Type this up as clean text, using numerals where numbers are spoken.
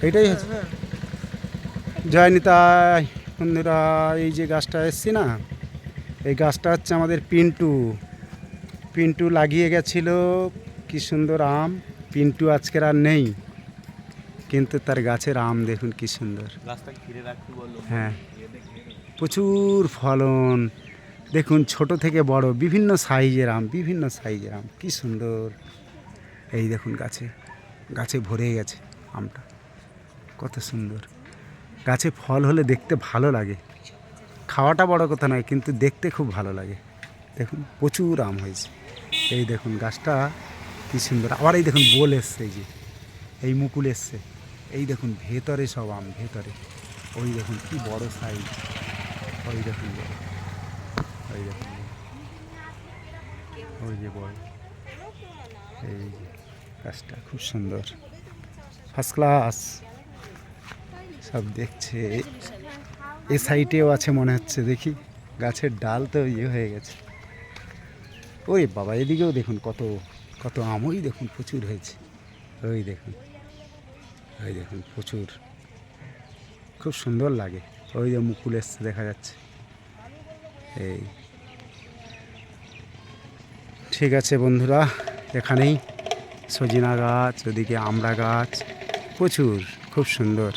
এইটাই হচ্ছে। জয় নিতাই বন্ধুরা, এই যে গাছটা এসছি না, এই গাছটা হচ্ছে আমাদের পিন্টু। পিন্টু লাগিয়ে গেছিল, কি সুন্দর আম। পিন্টু আজকের আর নেই, কিন্তু তার গাছের আম দেখুন কি সুন্দর। হ্যাঁ, প্রচুর ফলন। দেখুন ছোট থেকে বড় বিভিন্ন সাইজের আম, বিভিন্ন সাইজের আম, কি সুন্দর। এই দেখুন গাছে গাছে ভরে গেছে আমটা, কত সুন্দর। গাছে ফল হলে দেখতে ভালো লাগে, খাওয়াটা বড় কথা নয়, কিন্তু দেখতে খুব ভালো লাগে। দেখুন প্রচুর আম হয়েছে। এই দেখুন গাছটা কি সুন্দর। আবার এই দেখুন বোল এসছে, এই যে এই মুকুল এসছে। এই দেখুন ভেতরে সব আম, ভেতরে ওই দেখুন কি বড় সাইজ। ওই দেখুন বড়, ওই দেখুন ওই যে বড়। এই যে গাছটা খুব সুন্দর, ফার্স্ট ক্লাস। সব দেখছে। এ সাইডেও আছে মনে হচ্ছে, দেখি গাছের ডাল তো ইয়ে হয়ে গেছে। ওই বাবা, এদিকেও দেখুন কত কত আম। ওই দেখুন প্রচুর হয়েছে। ওই দেখুন, ওই দেখুন প্রচুর, খুব সুন্দর লাগে। ওই যে মুকুল এসছে দেখা যাচ্ছে। এই ঠিক আছে বন্ধুরা, এখানেই সজিনা গাছ, ওদিকে আমড়া গাছ, প্রচুর, খুব সুন্দর।